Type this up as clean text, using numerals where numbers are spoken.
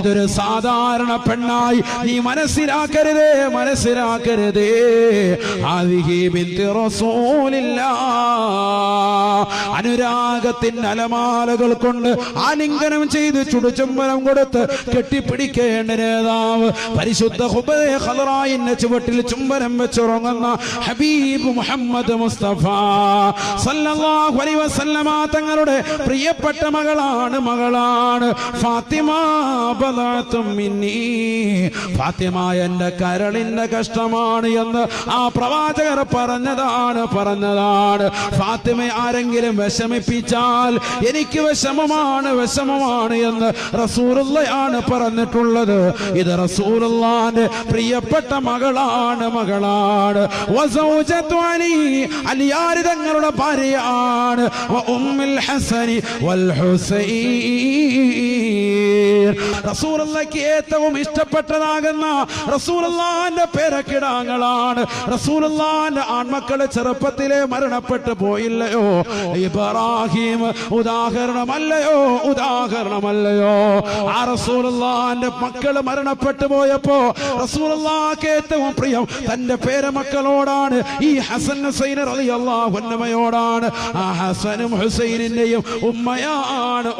ഇതൊരു സാധാരണ പെണ്ണായി നീ മനസ്സിലാക്കരുതേ. ഹാദിഹി ബിൻത് റസൂലില്ലാഹ്. അനുരാഗത്തിന്റെ അലമാലകൾ കൊണ്ട് ആലിംഗനം ചെയ്ത് ചുടുചുംബനം കൊടുത്ത് കെട്ടിപ്പിടിക്കേണ്ട നേതാവ്, പരിശുദ്ധ ഹുബൈബ് ഖദറായിന്റെ ചുവട്ടിൽ ചുംബനം വെച്ചുറങ്ങുന്ന ഹബീബ് മുഹമ്മദ് മുസ്തഫ സല്ലല്ലാഹു അലൈഹി വസല്ലമ തങ്ങളുടെ പ്രിയപ്പെട്ട മകളാണ് ഫാത്തിമ. ബദഅതും മിന്നി, ഫാത്തിമ എന്റെ കരളിന്റെ കഷ്ടമാണ് എന്ന് ആ പ്രവാചകർ പറഞ്ഞതാണ്. ഫാത്തിമയെ ആരെങ്കിലും വിഷമിപ്പിച്ചാൽ എനിക്ക് വിഷമമാണ് എന്ന് റസൂലുള്ളയാണ് പറഞ്ഞിട്ടുള്ളത്. ഇത് റസൂലുള്ളാന്റെ പ്രിയപ്പെട്ട മകളാണ്. വസൗജത്തു അലി, അലിയാർ തങ്ങളുടെ ഭാര്യയാണ്. ഉമ്മുൽ ഹസനി വൽ ഹുസൈൻ, റസൂലുള്ളാഹിക്ക് ഏറ്റവും ഇഷ്ടപ്പെട്ടതാകുന്ന റസൂലുള്ളാഹിന്റെ പേരക്കിടാങ്ങളാണ്. റസൂലുള്ളാഹിന്റെ ആൺമക്കളെ ചെറുപ്പത്തിലെ മരണപ്പെട്ടു പോയില്ലയോ? ഇബ്രാഹിം ഉദാഹരണമല്ലയോ? ആ റസൂലുള്ളാഹിന്റെ മക്കൾ മരണപ്പെട്ടു പോയപ്പോ റസൂലുള്ളാഹിക്ക് ഏറ്റവും പ്രിയം തന്റെ പേരമക്കളോടാണ്. ഈ ഹസൻ ഹുസൈൻ റളിയല്ലാഹു അൻഹുമയോടാണ്. ആ ഹസനും ഹുസൈനിന്റെയും ഉമ്മയാണ്.